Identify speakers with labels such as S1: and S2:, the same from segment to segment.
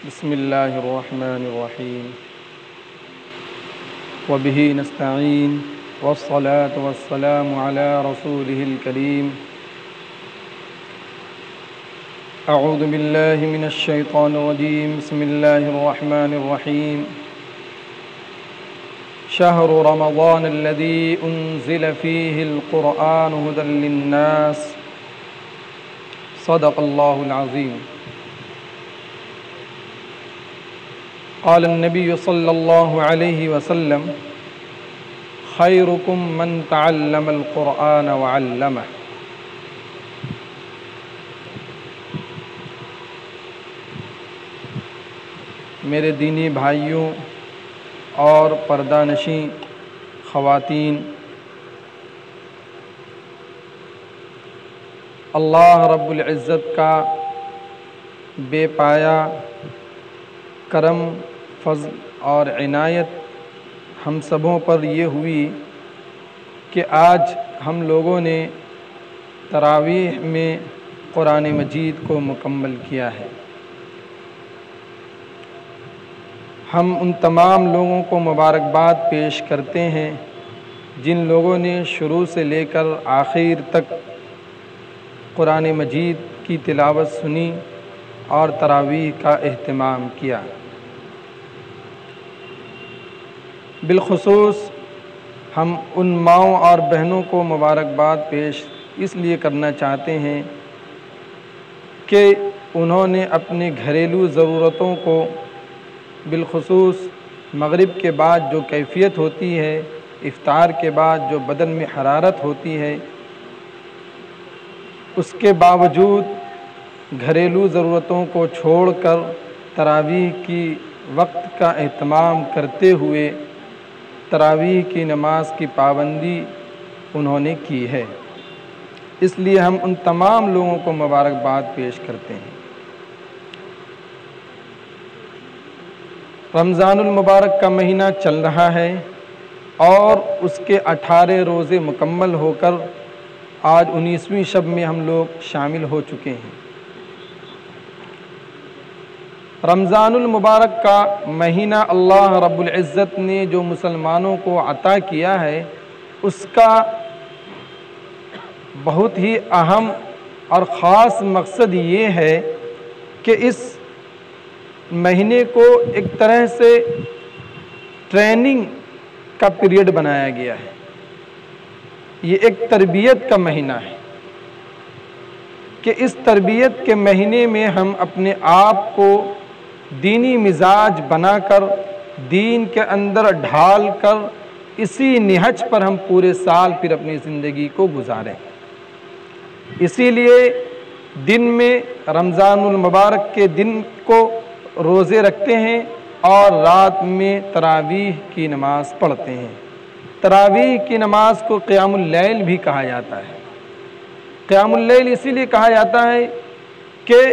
S1: بسم اللہ الرحمن الرحیم وبہ نستعین والصلاة والسلام علی رسولہ الکریم اعوذ باللہ من الشیطان الرجیم بسم اللہ الرحمن الرحیم شہر رمضان الذی انزل فیہ القرآن ھدی للناس صدق اللہ العظیم قال النبی صلی اللہ علیہ وسلم خیرکم من تعلم القرآن وعلمہ۔ میرے دینی بھائیوں اور پردہ نشین خواتین، اللہ رب العزت کا بے پایہ کرم، فضل اور عنایت ہم سبوں پر یہ ہوئی کہ آج ہم لوگوں نے تراویح میں قرآن مجید کو مکمل کیا ہے۔ ہم ان تمام لوگوں کو مبارکباد پیش کرتے ہیں جن لوگوں نے شروع سے لے کر آخر تک قرآن مجید کی تلاوت سنی اور تراویح کا اہتمام کیا۔ بالخصوص ہم ان ماؤں اور بہنوں کو مبارکباد پیش اس لیے کرنا چاہتے ہیں کہ انہوں نے اپنے گھریلو ضرورتوں کو، بالخصوص مغرب کے بعد جو کیفیت ہوتی ہے، افطار کے بعد جو بدن میں حرارت ہوتی ہے، اس کے باوجود گھریلو ضرورتوں کو چھوڑ کر تراویح کی وقت کا اہتمام کرتے ہوئے تراویح کی نماز کی پابندی انہوں نے کی ہے۔ اس لیے ہم ان تمام لوگوں کو مبارکباد پیش کرتے ہیں۔ رمضان المبارک کا مہینہ چل رہا ہے اور اس کے 18 روزے مکمل ہو کر آج 19ویں شب میں ہم لوگ شامل ہو چکے ہیں۔ رمضان المبارک کا مہینہ اللہ رب العزت نے جو مسلمانوں کو عطا کیا ہے، اس کا بہت ہی اہم اور خاص مقصد یہ ہے کہ اس مہینے کو ایک طرح سے ٹریننگ کا پیریڈ بنایا گیا ہے۔ یہ ایک تربیت کا مہینہ ہے کہ اس تربیت کے مہینے میں ہم اپنے آپ کو دینی مزاج بنا کر، دین کے اندر ڈھال کر، اسی نہج پر ہم پورے سال پھر اپنی زندگی کو گزاریں۔ اسی لیے دن میں رمضان المبارک کے دن کو روزے رکھتے ہیں اور رات میں تراویح کی نماز پڑھتے ہیں۔ تراویح کی نماز کو قیام اللیل بھی کہا جاتا ہے۔ قیام اللیل اسی لیے کہا جاتا ہے کہ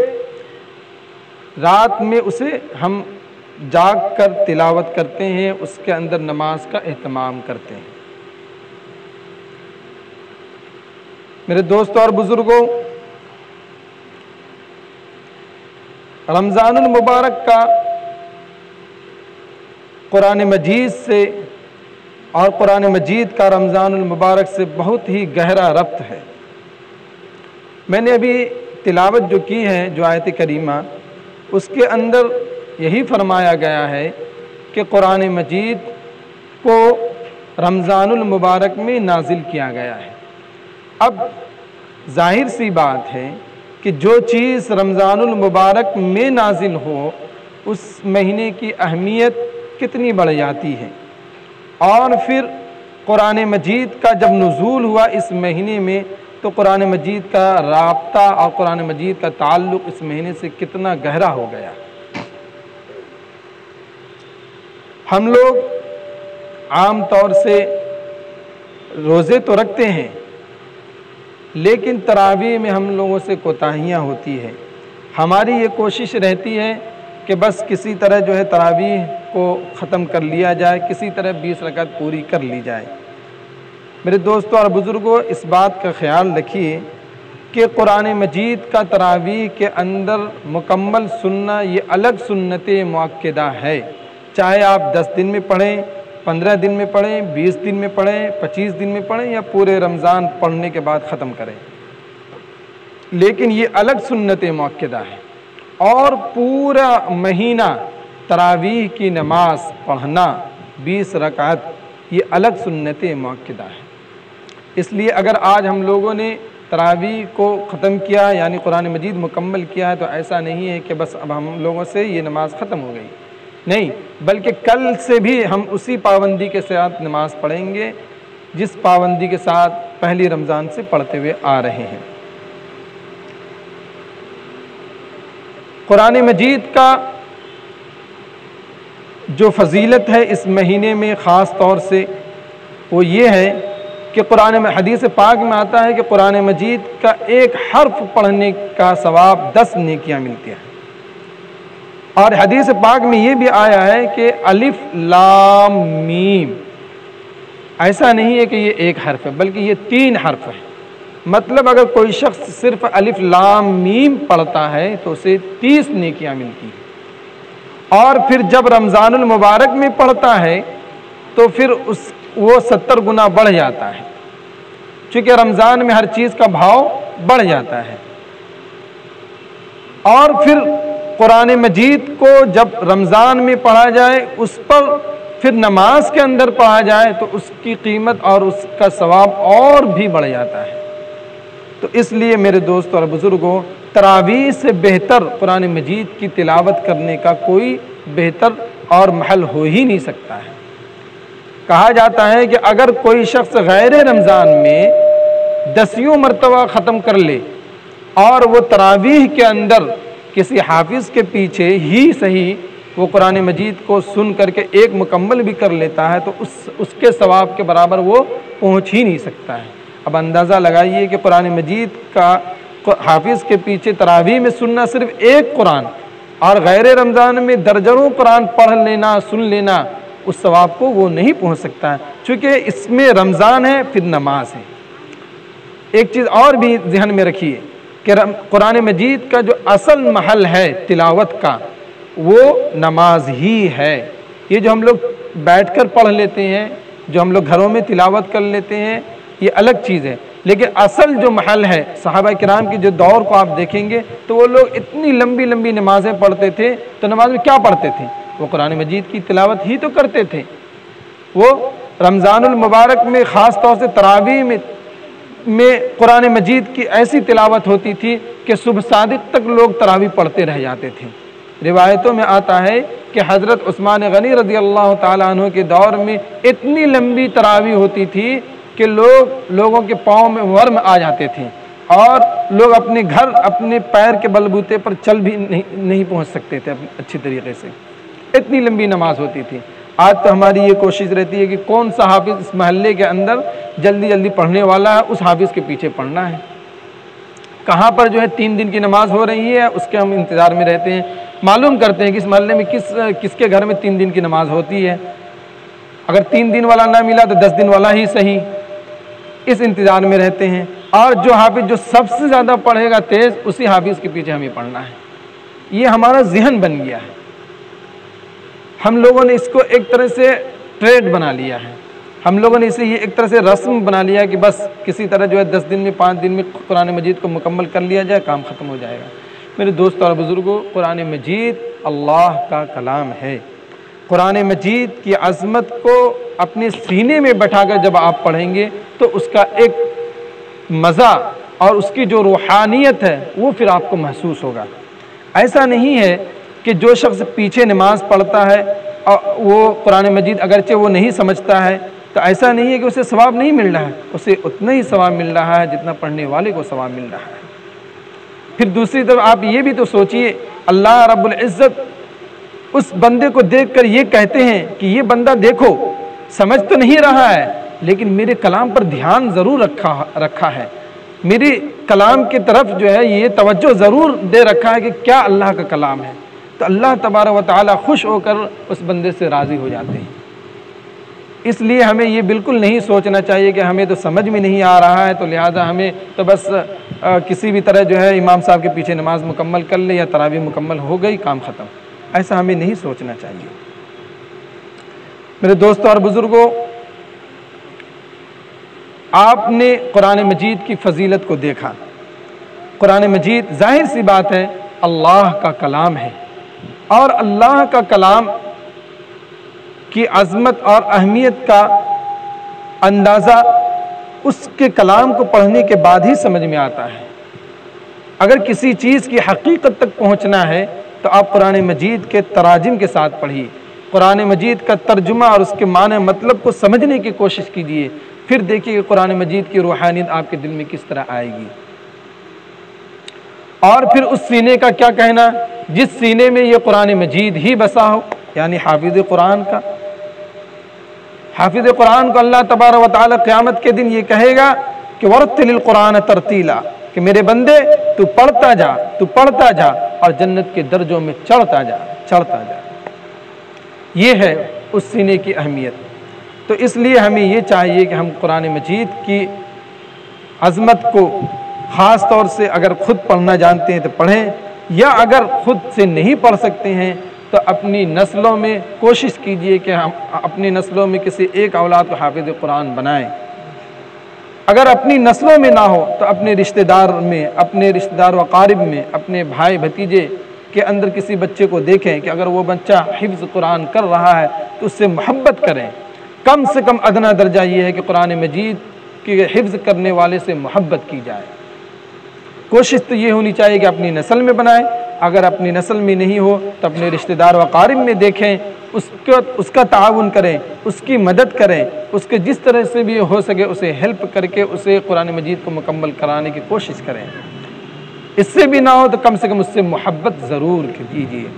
S1: رات میں اسے ہم جاگ کر تلاوت کرتے ہیں، اس کے اندر نماز کا اہتمام کرتے ہیں۔ میرے دوستوں اور بزرگوں، رمضان المبارک کا قرآن مجید سے اور قرآن مجید کا رمضان المبارک سے بہت ہی گہرا ربط ہے۔ میں نے ابھی تلاوت جو کی ہے، جو آیت کریمہ، اس کے اندر یہی فرمایا گیا ہے کہ قرآن مجید کو رمضان المبارک میں نازل کیا گیا ہے۔ اب ظاہر سی بات ہے کہ جو چیز رمضان المبارک میں نازل ہو، اس مہینے کی اہمیت کتنی بڑھ جاتی ہے۔ اور پھر قرآن مجید کا جب نزول ہوا اس مہینے میں، تو قرآن مجید کا رابطہ اور قرآن مجید کا تعلق اس مہینے سے کتنا گہرا ہو گیا۔ ہم لوگ عام طور سے روزے تو رکھتے ہیں، لیکن تراویح میں ہم لوگوں سے کوتاہیاں ہوتی ہیں۔ ہماری یہ کوشش رہتی ہے کہ بس کسی طرح جو ہے تراویح کو ختم کر لیا جائے، کسی طرح 20 رکعت پوری کر لی جائے۔ میرے دوستوں اور بزرگوں، اس بات کا خیال رکھیے کہ قرآن مجید کا تراویح کے اندر مکمل سننا یہ الگ سنت مؤکدہ ہے، چاہے آپ 10 دن میں پڑھیں، 15 دن میں پڑھیں، 20 دن میں پڑھیں، 25 دن میں پڑھیں یا پورے رمضان پڑھنے کے بعد ختم کریں، لیکن یہ الگ سنت مؤکدہ ہے۔ اور پورا مہینہ تراویح کی نماز پڑھنا 20 رکعت یہ الگ سنت مؤکدہ ہے۔ اس لیے اگر آج ہم لوگوں نے تراویح کو ختم کیا یعنی قرآن مجید مکمل کیا ہے تو ایسا نہیں ہے کہ بس اب ہم لوگوں سے یہ نماز ختم ہو گئی، نہیں، بلکہ کل سے بھی ہم اسی پابندی کے ساتھ نماز پڑھیں گے جس پابندی کے ساتھ پہلی رمضان سے پڑھتے ہوئے آ رہے ہیں۔ قرآن مجید کا جو فضیلت ہے اس مہینے میں خاص طور سے وہ یہ ہے کہ قرآن میں حدیث پاک میں آتا ہے کہ قرآن مجید کا ایک حرف پڑھنے کا ثواب 10 نیکیاں ملتی ہیں، اور حدیث پاک میں یہ بھی آیا ہے کہ الف لام میم، ایسا نہیں ہے کہ یہ ایک حرف ہے بلکہ یہ 3 حرف ہے۔ مطلب اگر کوئی شخص صرف الف لام میم پڑھتا ہے تو اسے 30 نیکیاں ملتی ہیں، اور پھر جب رمضان المبارک میں پڑھتا ہے تو پھر وہ 70 گنا بڑھ جاتا ہے، چونکہ رمضان میں ہر چیز کا بھاؤ بڑھ جاتا ہے۔ اور پھر قرآن مجید کو جب رمضان میں پڑھا جائے اس پر پھر نماز کے اندر پڑھا جائے تو اس کی قیمت اور اس کا ثواب اور بھی بڑھ جاتا ہے۔ تو اس لیے میرے دوستوں اور بزرگوں، تراویح سے بہتر قرآن مجید کی تلاوت کرنے کا کوئی بہتر اور محل ہو ہی نہیں سکتا ہے۔ کہا جاتا ہے کہ اگر کوئی شخص غیر رمضان میں 10 مرتبہ ختم کر لے اور وہ تراویح کے اندر کسی حافظ کے پیچھے ہی صحیح وہ قرآن مجید کو سن کر کے ایک مکمل بھی کر لیتا ہے تو اس کے ثواب کے برابر وہ پہنچ ہی نہیں سکتا ہے۔ اب اندازہ لگائیے کہ قرآن مجید کا حافظ کے پیچھے تراویح میں سننا صرف ایک قرآن، اور غیر رمضان میں درجنوں قرآن پڑھ لینا سن لینا، اس ثواب کو وہ نہیں پہنچ سکتا ہے، چونکہ اس میں رمضان ہے پھر نماز ہے۔ ایک چیز اور بھی ذہن میں رکھیے کہ قرآن مجید کا جو اصل محل ہے تلاوت کا وہ نماز ہی ہے۔ یہ جو ہم لوگ بیٹھ کر پڑھ لیتے ہیں، جو ہم لوگ گھروں میں تلاوت کر لیتے ہیں، یہ الگ چیز ہے، لیکن اصل جو محل ہے، صحابہ کرام کے جو دور کو آپ دیکھیں گے تو وہ لوگ اتنی لمبی لمبی نمازیں پڑھتے تھے، تو نماز میں کیا پڑھتے تھے؟ وہ قرآن مجید کی تلاوت ہی تو کرتے تھے۔ وہ رمضان المبارک میں خاص طور سے تراویح میں قرآن مجید کی ایسی تلاوت ہوتی تھی کہ صبح صادق تک لوگ تراویح پڑھتے رہ جاتے تھے۔ روایتوں میں آتا ہے کہ حضرت عثمان غنی رضی اللہ تعالیٰ عنہ کے دور میں اتنی لمبی تراویح ہوتی تھی کہ لوگوں کے پاؤں میں ورم آ جاتے تھے، اور لوگ اپنے گھر اپنے پیر کے بلبوتے پر چل بھی نہیں پہنچ سکتے تھے اچھی طریقے سے، اتنی لمبی نماز ہوتی تھی۔ آج تو ہماری یہ کوشش رہتی ہے کہ کون سا حافظ اس محلے کے اندر جلدی جلدی پڑھنے والا ہے، اس حافظ کے پیچھے پڑھنا ہے۔ کہاں پر جو ہے 3 دن کی نماز ہو رہی ہے اس کے ہم انتظار میں رہتے ہیں، معلوم کرتے ہیں کہ اس محلے میں کس کے گھر میں 3 دن کی نماز ہوتی ہے۔ اگر 3 دن والا نہ ملا تو 10 دن والا ہی صحیح، اس انتظار میں رہتے ہیں۔ اور جو حافظ جو سب سے زیادہ پڑھے گا تیز، اسی حافظ کے پیچھے ہمیں پڑھنا ہے۔ یہ ہمارا ذہن بن گیا ہے، ہم لوگوں نے اس کو ایک طرح سے ٹریڈ بنا لیا ہے، ہم لوگوں نے اسے یہ ایک طرح سے رسم بنا لیا کہ بس کسی طرح جو ہے 10 دن میں 5 دن میں قرآن مجید کو مکمل کر لیا جائے، کام ختم ہو جائے گا۔ میرے دوستوں اور بزرگوں، قرآن مجید اللہ کا کلام ہے۔ قرآن مجید کی عظمت کو اپنے سینے میں بٹھا کر جب آپ پڑھیں گے تو اس کا ایک مزہ اور اس کی جو روحانیت ہے وہ پھر آپ کو محسوس ہوگا۔ ایسا نہیں ہے کہ جو شخص پیچھے نماز پڑھتا ہے اور وہ قرآن مجید اگرچہ وہ نہیں سمجھتا ہے تو ایسا نہیں ہے کہ اسے ثواب نہیں مل رہا ہے، اسے اتنا ہی ثواب مل رہا ہے جتنا پڑھنے والے کو ثواب مل رہا ہے۔ پھر دوسری طرف آپ یہ بھی تو سوچئے، اللہ رب العزت اس بندے کو دیکھ کر یہ کہتے ہیں کہ یہ بندہ دیکھو سمجھ تو نہیں رہا ہے لیکن میرے کلام پر دھیان ضرور رکھا ہے، میری کلام کی طرف جو ہے یہ توجہ ضرور دے رکھا ہے کہ کیا اللہ کا کلام ہے۔ تو اللہ تبارک و تعالی خوش ہو کر اس بندے سے راضی ہو جاتے ہیں۔ اس لیے ہمیں یہ بالکل نہیں سوچنا چاہیے کہ ہمیں تو سمجھ میں نہیں آ رہا ہے تو لہٰذا ہمیں تو بس کسی بھی طرح جو ہے امام صاحب کے پیچھے نماز مکمل کر لے یا تراویح مکمل ہو گئی کام ختم. ایسا ہمیں نہیں سوچنا چاہیے. میرے دوستوں اور بزرگوں، آپ نے قرآن مجید کی فضیلت کو دیکھا. قرآن مجید ظاہر سی بات ہے اللہ کا کلام ہے، اور اللہ کا کلام کی عظمت اور اہمیت کا اندازہ اس کے کلام کو پڑھنے کے بعد ہی سمجھ میں آتا ہے. اگر کسی چیز کی حقیقت تک پہنچنا ہے تو آپ قرآن مجید کے تراجم کے ساتھ پڑھیے، قرآن مجید کا ترجمہ اور اس کے معنی مطلب کو سمجھنے کی کوشش کیجیے، پھر دیکھیے کہ قرآن مجید کی روحانیت آپ کے دل میں کس طرح آئے گی. اور پھر اس سینے کا کیا کہنا جس سینے میں یہ قرآن مجید ہی بسا ہو، یعنی حافظ قرآن کا. حافظ قرآن کو اللہ تبارک و تعالی قیامت کے دن یہ کہے گا کہ ورتل القرآن ترتیلا، کہ میرے بندے تو پڑھتا جا اور جنت کے درجوں میں چڑھتا جا. یہ ہے اس سینے کی اہمیت. تو اس لیے ہمیں یہ چاہیے کہ ہم قرآن مجید کی عظمت کو خاص طور سے اگر خود پڑھنا جانتے ہیں تو پڑھیں، یا اگر خود سے نہیں پڑھ سکتے ہیں تو اپنی نسلوں میں کوشش کیجئے کہ ہم اپنی نسلوں میں کسی ایک اولاد کو حافظ قرآن بنائیں. اگر اپنی نسلوں میں نہ ہو تو اپنے رشتہ دار و اقارب میں، اپنے بھائی بھتیجے کے اندر کسی بچے کو دیکھیں کہ اگر وہ بچہ حفظ قرآن کر رہا ہے تو اس سے محبت کریں. کم سے کم ادنا درجہ یہ ہے کہ قرآن مجید کے حفظ کرنے والے سے محبت کی جائے. کوشش تو یہ ہونی چاہیے کہ اپنی نسل میں بنائیں. اگر اپنی نسل میں نہیں ہو تو اپنے رشتہ دار و اقارب میں دیکھیں، اس کا تعاون کریں، اس کی مدد کریں، اس کے جس طرح سے بھی ہو سکے اسے ہیلپ کر کے اسے قرآن مجید کو مکمل کرانے کی کوشش کریں. اس سے بھی نہ ہو تو کم سے کم اس سے محبت ضرور کیجیے.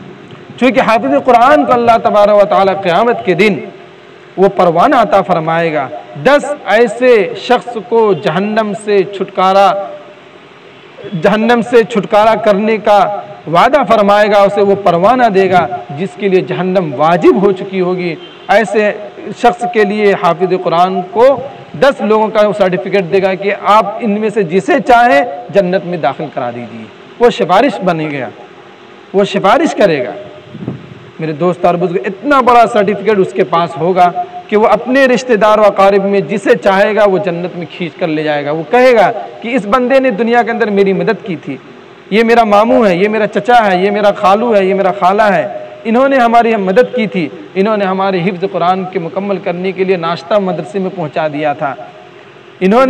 S1: چونکہ حافظ قرآن کو اللہ تبارک و تعالی قیامت کے دن وہ پروانہ عطا فرمائے گا. 10 ایسے شخص کو جہنم سے چھٹکارا کرنے کا وعدہ فرمائے گا، اسے وہ پروانہ دے گا جس کے لیے جہنم واجب ہو چکی ہوگی. ایسے شخص کے لیے حافظ قرآن کو 10 لوگوں کا سرٹیفکیٹ دے گا کہ آپ ان میں سے جسے چاہیں جنت میں داخل کرا دیجیے. وہ سفارش بنے گا، وہ سفارش کرے گا. میرے دوست اور بزرگ، اتنا بڑا سرٹیفکیٹ اس کے پاس ہوگا کہ وہ اپنے رشتہ دار و اقارب میں جسے چاہے گا وہ جنت میں کھینچ کر لے جائے گا. وہ کہے گا کہ اس بندے نے دنیا کے اندر میری مدد کی تھی، یہ میرا ماموں ہے، یہ میرا چچا ہے، یہ میرا خالو ہے، یہ میرا خالہ ہے، انہوں نے ہماری مدد کی تھی، انہوں نے ہمارے حفظ قرآن کے مکمل کرنے کے لیے ناشتہ مدرسے میں پہنچا دیا تھا، انہوں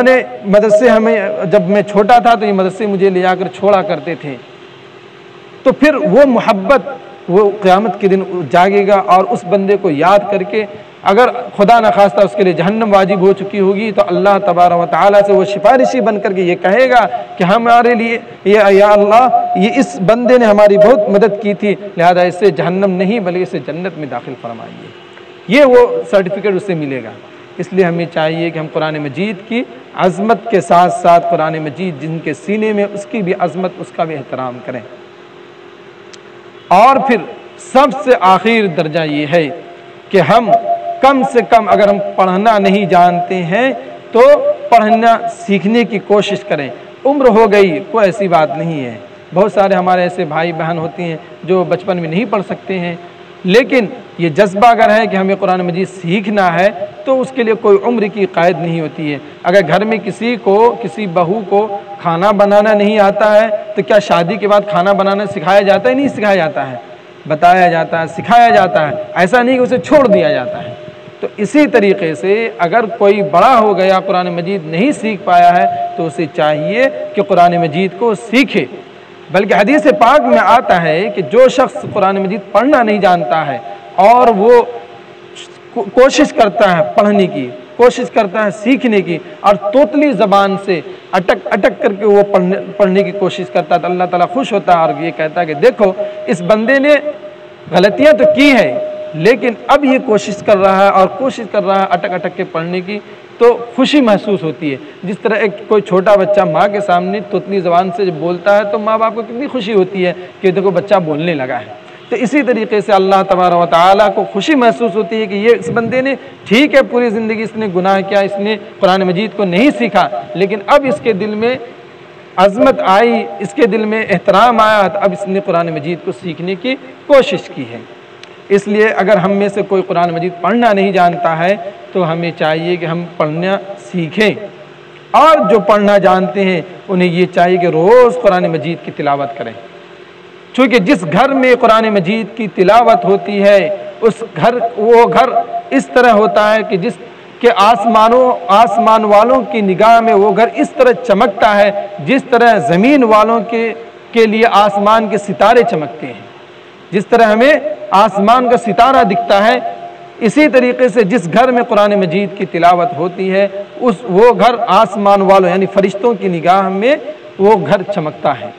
S1: نے مدرسے ہمیں، جب میں چھوٹا تھا تو یہ مدرسے مجھے لے جا کر چھوڑا کرتے تھے. تو پھر وہ محبت وہ قیامت کے دن جاگے گا، اور اس بندے کو یاد کر کے اگر خدا نخواستہ اس کے لیے جہنم واجب ہو چکی ہوگی تو اللہ تبارک و تعالیٰ سے وہ سفارشی بن کر کے یہ کہے گا کہ ہمارے لیے یا اللہ یہ اس بندے نے ہماری بہت مدد کی تھی، لہذا اس سے جہنم نہیں بلکہ اسے جنت میں داخل فرمائیے. یہ وہ سرٹیفکیٹ اسے ملے گا. اس لیے ہمیں چاہیے کہ ہم قرآن مجید کی عظمت کے ساتھ ساتھ قرآن مجید جن کے سینے میں اس کی بھی عظمت، اس کا بھی احترام کریں. اور پھر سب سے آخر درجہ یہ ہے کہ ہم کم سے کم اگر ہم پڑھنا نہیں جانتے ہیں تو پڑھنا سیکھنے کی کوشش کریں. عمر ہو گئی کوئی ایسی بات نہیں ہے. بہت سارے ہمارے ایسے بھائی بہن ہوتے ہیں جو بچپن میں نہیں پڑھ سکتے ہیں، لیکن یہ جذبہ اگر ہے کہ ہمیں قرآن مجید سیکھنا ہے تو اس کے لیے کوئی عمر کی قید نہیں ہوتی ہے. اگر گھر میں کسی بہو کو کھانا بنانا نہیں آتا ہے تو کیا شادی کے بعد کھانا بنانا سکھایا جاتا ہے؟ نہیں سکھایا جاتا ہے، بتایا جاتا ہے، سکھایا جاتا ہے. ایسا نہیں کہ اسے چھوڑ دیا جاتا ہے. تو اسی طریقے سے اگر کوئی بڑا ہو گیا قرآن مجید نہیں سیکھ پایا ہے تو اسے چاہیے کہ قرآن مجید کو سیکھے. بلکہ حدیث پاک میں آتا ہے کہ جو شخص قرآن مجید پڑھنا نہیں جانتا ہے اور وہ کوشش کرتا ہے پڑھنے کی، کوشش کرتا ہے سیکھنے کی، اور توتلی زبان سے اٹک کر کے وہ پڑھنے کی کوشش کرتا ہے تو اللہ تعالیٰ خوش ہوتا ہے اور یہ کہتا ہے کہ دیکھو اس بندے نے غلطیاں تو کی ہیں لیکن اب یہ کوشش کر رہا ہے اور کوشش کر رہا ہے اٹک کے پڑھنے کی، تو خوشی محسوس ہوتی ہے. جس طرح کوئی چھوٹا بچہ ماں کے سامنے توتلی زبان سے جب بولتا ہے تو ماں باپ کو کتنی خوشی ہوتی ہے کہ دیکھو بچہ بولنے لگا ہے. تو اسی طریقے سے اللہ تبارک و تعالیٰ کو خوشی محسوس ہوتی ہے کہ یہ اس بندے نے ٹھیک ہے پوری زندگی اس نے گناہ کیا، اس نے قرآن مجید کو نہیں سیکھا، لیکن اب اس کے دل میں عظمت آئی، اس کے دل میں احترام آیا، تو اب اس نے قرآن مجید کو سیکھنے کی کوشش کی ہے۔ اس لیے اگر ہم میں سے کوئی قرآن مجید پڑھنا نہیں جانتا ہے تو ہمیں چاہیے کہ ہم پڑھنا سیکھیں، اور جو پڑھنا جانتے ہیں انہیں یہ چاہیے کہ روز قرآن مجید کی تلاوت کریں، چونکہ جس گھر میں قرآن مجید کی تلاوت ہوتی ہے وہ گھر اس طرح ہوتا ہے کہ جس کہ آسمان والوں کی نگاہ میں وہ گھر اس طرح چمکتا ہے جس طرح زمین والوں کے لیے آسمان کے ستارے چمکتے ہیں۔ جس طرح ہمیں آسمان کا ستارہ دکھتا ہے، اسی طریقے سے جس گھر میں قرآن مجید کی تلاوت ہوتی ہے وہ گھر آسمان والوں یعنی فرشتوں کی نگاہ میں وہ گھر چمکتا ہے۔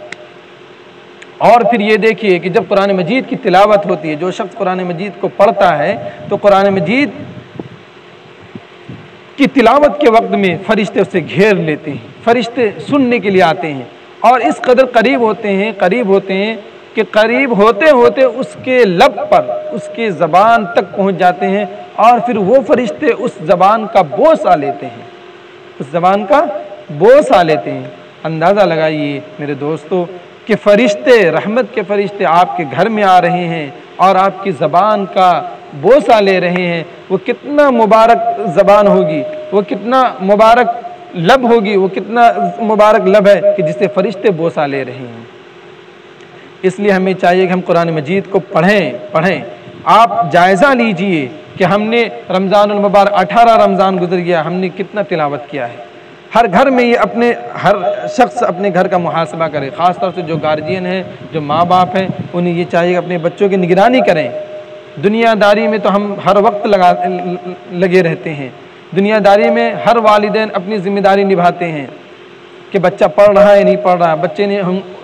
S1: اور پھر یہ دیکھیے کہ جب قرآن مجید کی تلاوت ہوتی ہے، جو شخص قرآن مجید کو پڑھتا ہے تو قرآن مجید کی تلاوت کے وقت میں فرشتے اسے گھیر لیتے ہیں، فرشتے سننے کے لیے آتے ہیں، اور اس قدر قریب ہوتے ہیں کہ قریب ہوتے ہوتے اس کے لب پر اس کی زبان تک پہنچ جاتے ہیں، اور پھر وہ فرشتے اس زبان کا بوسہ لیتے ہیں، اندازہ لگائیے میرے دوستو کہ فرشتے، رحمت کے فرشتے آپ کے گھر میں آ رہے ہیں اور آپ کی زبان کا بوسہ لے رہے ہیں، وہ کتنا مبارک زبان ہوگی، وہ کتنا مبارک لب ہوگی، وہ کتنا مبارک لب ہے کہ جسے فرشتے بوسہ لے رہے ہیں۔ اس لیے ہمیں چاہیے کہ ہم قرآن مجید کو پڑھیں۔ آپ جائزہ لیجئے کہ ہم نے رمضان المبارک 18 رمضان گزر گیا، ہم نے کتنا تلاوت کیا ہے۔ ہر گھر میں یہ ہر شخص اپنے گھر کا محاسبہ کرے، خاص طور سے جو گارجین ہیں، جو ماں باپ ہیں، انہیں یہ چاہیے کہ اپنے بچوں کی نگرانی کریں۔ دنیا داری میں تو ہم ہر وقت لگے رہتے ہیں، دنیا داری میں ہر والدین اپنی ذمہ داری نبھاتے ہیں کہ بچہ پڑھ رہا ہے یا نہیں پڑھ رہا، بچے نے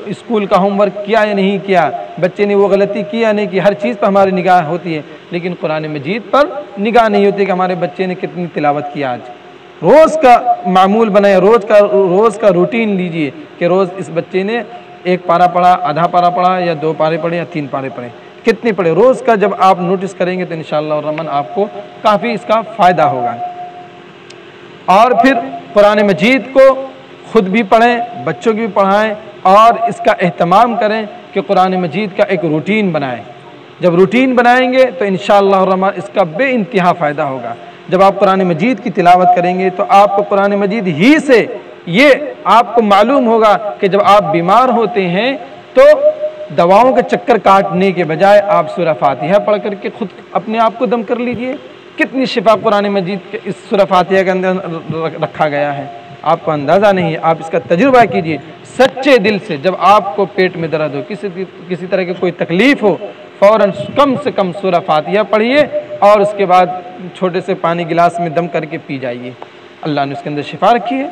S1: اسکول کا ہوم ورک کیا یا نہیں کیا، بچے نے وہ غلطی کی یا نہیں کی، ہر چیز پر ہماری نگاہ ہوتی ہے، لیکن قرآن مجید پر نگاہ نہیں ہوتی کہ ہمارے بچے نے کتنی تلاوت کی آج۔ روز کا معمول بنائے، روز کا روٹین لیجئے کہ روز اس بچے نے 1 پارہ پڑھا، آدھا پارہ پڑھا، یا 2 پارے پڑھے یا 3 پارے پڑھے، کتنے پڑھے روز کا جب آپ نوٹس کریں گے تو انشاءاللہ الرحمن آپ کو کافی اس کا فائدہ ہوگا۔ اور پھر قرآن مجید کو خود بھی پڑھیں، بچوں کی بھی پڑھائیں، اور اس کا اہتمام کریں کہ قرآن مجید کا ایک روٹین بنائیں۔ جب روٹین بنائیں گے تو انشاءاللہ الرحمن اس کا بے انتہا فائدہ ہوگا۔ جب آپ قرآن مجید کی تلاوت کریں گے تو آپ کو قرآن مجید ہی سے یہ آپ کو معلوم ہوگا کہ جب آپ بیمار ہوتے ہیں تو دواؤں کے چکر کاٹنے کے بجائے آپ سورہ فاتحہ پڑھ کر کے خود اپنے آپ کو دم کر لیجئے۔ کتنی شفا قرآن مجید کے اس سورہ فاتحہ کے اندر رکھا گیا ہے، آپ کو اندازہ نہیں ہے۔ آپ اس کا تجربہ کیجئے سچے دل سے۔ جب آپ کو پیٹ میں درد ہو، کسی طرح کی کوئی تکلیف ہو، فوراً کم سے کم سورہ فاتحہ پڑھیے، اور اس کے بعد چھوٹے سے پانی گلاس میں دم کر کے پی جائیے۔ اللہ نے اس کے اندر شفا رکھی ہے۔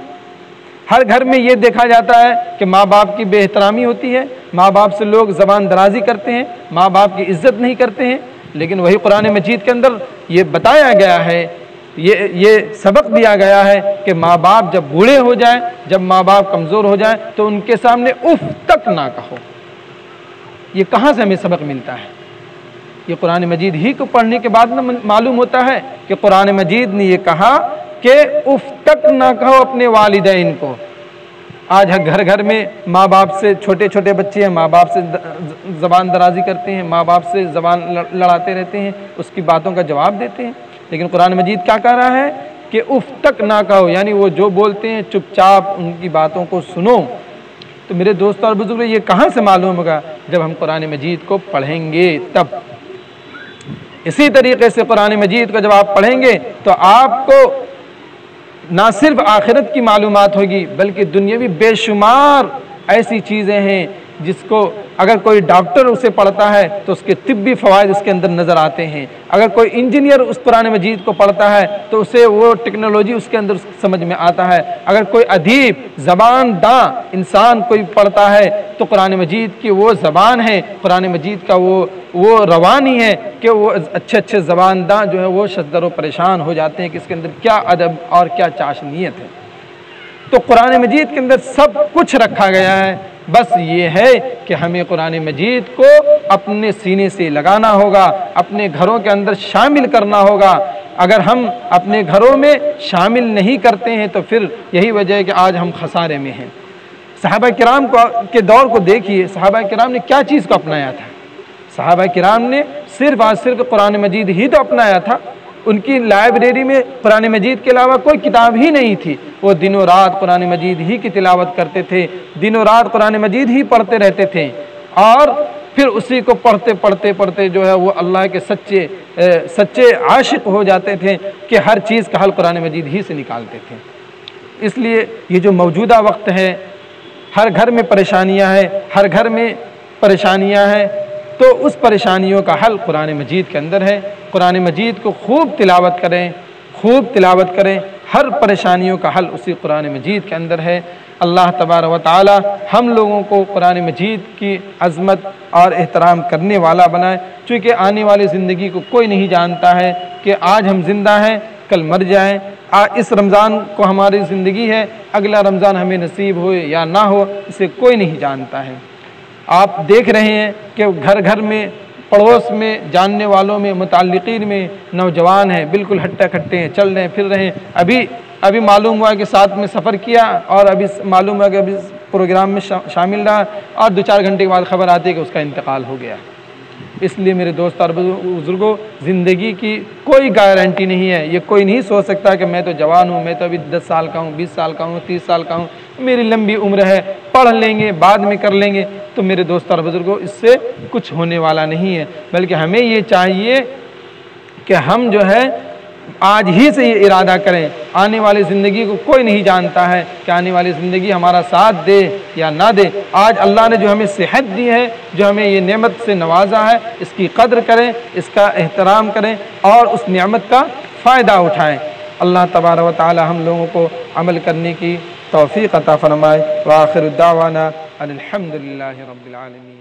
S1: ہر گھر میں یہ دیکھا جاتا ہے کہ ماں باپ کی بے احترامی ہوتی ہے، ماں باپ سے لوگ زبان درازی کرتے ہیں، ماں باپ کی عزت نہیں کرتے ہیں، لیکن وہی قرآن مجید کے اندر یہ بتایا گیا ہے، یہ سبق دیا گیا ہے کہ ماں باپ جب بوڑھے ہو جائیں، جب ماں باپ کمزور ہو جائیں تو ان کے سامنے اف تک نہ کہو۔ یہ کہاں سے ہمیں سبق ملتا ہے؟ یہ قرآن مجید ہی کو پڑھنے کے بعد معلوم ہوتا ہے کہ قرآن مجید نے یہ کہا کہ اف تک نہ کہو اپنے والدین کو۔ آج گھر گھر میں ماں باپ سے چھوٹے بچے ہیں، ماں باپ سے زبان درازی کرتے ہیں، ماں باپ سے زبان لڑاتے رہتے ہیں، اس کی باتوں کا جواب دیتے ہیں، لیکن قرآن مجید کیا کہہ رہا ہے کہ اف تک نہ کہو، یعنی وہ جو بولتے ہیں چپ چاپ ان کی باتوں کو سنو۔ تو میرے دوستوں اور بزرگوں، یہ کہاں سے معلوم ہوگا؟ جب ہم قرآن مجید کو پڑھیں گے تب۔ اسی طریقے سے قرآن مجید کو جب آپ پڑھیں گے تو آپ کو نہ صرف آخرت کی معلومات ہوگی بلکہ دنیاوی بے شمار ایسی چیزیں ہیں جس کو اگر کوئی ڈاکٹر اسے پڑھتا ہے تو اس کے طبی فوائد اس کے اندر نظر آتے ہیں، اگر کوئی انجینئر اس قرآن مجید کو پڑھتا ہے تو اسے وہ ٹیکنالوجی اس کے اندر سمجھ میں آتا ہے، اگر کوئی ادیب زبان داں انسان کوئی پڑھتا ہے تو قرآن مجید کی وہ زبان ہے، قرآن مجید کا وہ روانی ہے کہ وہ اچھے زبان داں جو ہے وہ شزدر و پریشان ہو جاتے ہیں کہ اس کے اندر کیا ادب اور کیا چاشنیت ہے۔ تو قرآن مجید کے اندر سب کچھ رکھا گیا ہے، بس یہ ہے کہ ہمیں قرآن مجید کو اپنے سینے سے لگانا ہوگا، اپنے گھروں کے اندر شامل کرنا ہوگا۔ اگر ہم اپنے گھروں میں شامل نہیں کرتے ہیں تو پھر یہی وجہ ہے کہ آج ہم خسارے میں ہیں۔ صحابہ کرام کے دور کو دیکھیے، صحابہ کرام نے کیا چیز کو اپنایا تھا؟ صحابہ کرام نے صرف قرآن مجید ہی تو اپنایا تھا۔ ان کی لائبریری میں قرآن مجید کے علاوہ کوئی کتاب ہی نہیں تھی، وہ دنوں رات قرآن مجید ہی کی تلاوت کرتے تھے، دنوں رات قرآن مجید ہی پڑھتے رہتے تھے، اور پھر اسی کو پڑھتے جو ہے وہ اللہ کے سچے عاشق ہو جاتے تھے کہ ہر چیز کا حل قرآن مجید ہی سے نکالتے تھے۔ اس لیے یہ جو موجودہ وقت ہے، ہر گھر میں پریشانیاں ہیں، تو اس پریشانیوں کا حل قرآن مجید کے اندر ہے۔ قرآن مجید کو خوب تلاوت کریں، ہر پریشانیوں کا حل اسی قرآن مجید کے اندر ہے۔ اللہ تبارک و تعالی ہم لوگوں کو قرآن مجید کی عظمت اور احترام کرنے والا بنائے، چونکہ آنے والی زندگی کو کوئی نہیں جانتا ہے کہ آج ہم زندہ ہیں کل مر جائیں، اس رمضان کو ہماری زندگی ہے، اگلا رمضان ہمیں نصیب ہو یا نہ ہو، اسے کوئی نہیں جانتا ہے۔ آپ دیکھ رہے ہیں کہ گھر گھر میں، پڑوس میں، جاننے والوں میں، متعلقین میں نوجوان ہیں، بالکل ہٹا کھٹے ہیں، چل رہے ہیں، پھر رہے ہیں۔ ابھی معلوم ہوا کہ ساتھ میں سفر کیا، اور ابھی معلوم ہوا کہ ابھی پروگرام میں شامل رہا، اور 2-4 گھنٹے کے بعد خبر آتی ہے کہ اس کا انتقال ہو گیا۔ اس لیے میرے دوست اور بزرگوں، زندگی کی کوئی گارنٹی نہیں ہے۔ یہ کوئی نہیں سوچ سکتا کہ میں تو جوان ہوں، میں تو ابھی 10 سال کا ہوں، 20 سال کا ہوں، 30 سال کا ہوں، میری لمبی عمر ہے، پڑھ لیں گے، بعد میں کر لیں گے۔ تو میرے دوست اور بزرگوں، اس سے کچھ ہونے والا نہیں ہے، بلکہ ہمیں یہ چاہیے کہ ہم جو ہے آج ہی سے یہ ارادہ کریں۔ آنے والی زندگی کو کوئی نہیں جانتا ہے کہ آنے والی زندگی ہمارا ساتھ دے یا نہ دے۔ آج اللہ نے جو ہمیں صحت دی ہے، جو ہمیں یہ نعمت سے نوازا ہے، اس کی قدر کریں، اس کا احترام کریں، اور اس نعمت کا فائدہ اٹھائیں۔ اللہ تبارک و تعالی ہم لوگوں کو عمل کرنے کی توفیق عطا فرمائے۔ وآخر دعوانا ان الحمد للہ رب العالمین۔